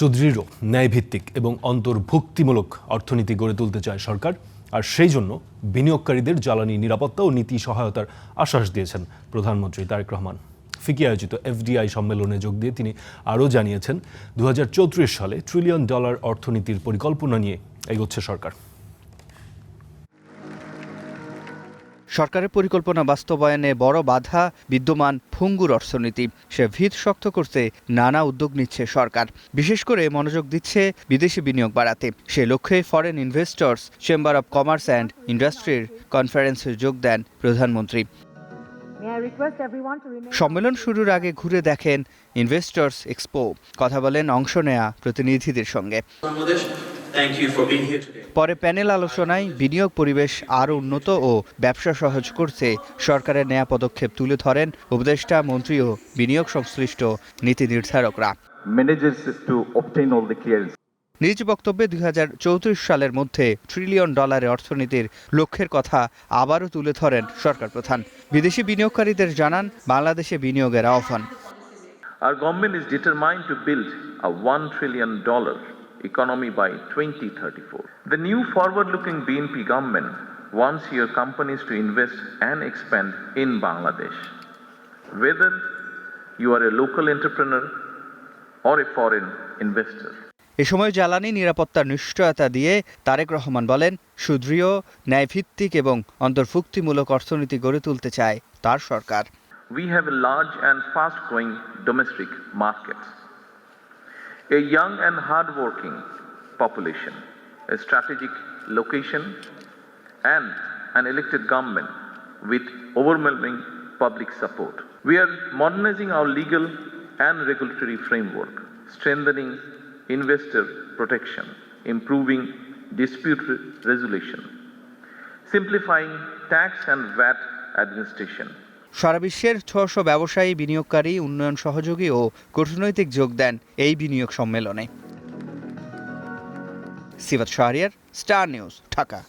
সুদৃঢ়, ন্যায়ভিত্তিক এবং অন্তর্ভুক্তিমূলক অর্থনীতি গড়ে তুলতে চায় সরকার, আর সেই জন্য বিনিয়োগকারীদের জ্বালানি নিরাপত্তা ও নীতি সহায়তার আশ্বাস দিয়েছেন প্রধানমন্ত্রী তারেক রহমান। ফিকি আয়োজিত এফডিআই সম্মেলনে যোগ দিয়ে তিনি আরও জানিয়েছেন, 2034 সালে $1 ট্রিলিয়ন অর্থনীতির পরিকল্পনা নিয়ে এগোচ্ছে সরকার। সরকারের পরিকল্পনা বাস্তবায়নে বড় বাধা বিদ্যমান ভঙ্গুর অর্থনীতি। সে ভিত শক্ত করতে নানা উদ্যোগ নিচ্ছে সরকার, বিশেষ করে মনোযোগ দিচ্ছে বিদেশি বিনিয়োগ বাড়াতে। সে লক্ষ্যে foreign investors chamber of commerce and ইন্ডাস্ট্রির কনফারেন্সে যোগ দেন প্রধানমন্ত্রী। সম্মেলন শুরুর আগে ঘুরে দেখেন ইনভেস্টর্স এক্সপো, কথা বলেন অংশ নেয়া প্রতিনিধিদের সঙ্গে। পরে প্যানেল আলোচনায় বিনিয়োগ পরিবেশ আরও উন্নত ও ব্যবসা সহজ করতে সরকারের নেয়া পদক্ষেপ তুলে ধরেন উপদেষ্টা, মন্ত্রী ও বিনিয়োগ সংশ্লিষ্ট নীতি নির্ধারকরা। নিজ বক্তব্যে 2034 সালের মধ্যে $1 ট্রিলিয়ন অর্থনীতির লক্ষ্যের কথা আবারও তুলে ধরেন সরকার প্রধান। বিদেশি বিনিয়োগকারীদের জানান, বাংলাদেশে বিনিয়োগের আহ্বান। Our government is determined to build a $1 trillion economy by 2034. The new forward-looking BNP government wants your companies to invest and expand in Bangladesh. Whether you are a local entrepreneur or a foreign investor. এ সময় জ্বালানি নিরাপত্তার নিশ্চয়তা দিয়ে তারেক রহমান বলেন, সুদৃঢ়, ন্যায়ভিত্তিক এবং অন্তর্ভুক্তিমূলক অর্থনীতি গড়ে তুলতে চায় তার সরকার। We have a large and fast-growing domestic market, a young and hard-working population, a strategic location, and an elected government with overwhelming public support. We are modernizing our legal and regulatory framework, strengthening investor protection, improving dispute resolution, simplifying tax and VAT administration. সারা বিশ্বের 600 ব্যবসায়ী, বিনিয়োগকারী, উন্নয়ন সহযোগী ও কূটনৈতিক যোগ দেন এই বিনিয়োগ সম্মেলনে। সিফাত শাহরিয়ার, স্টার নিউজ, ঢাকা।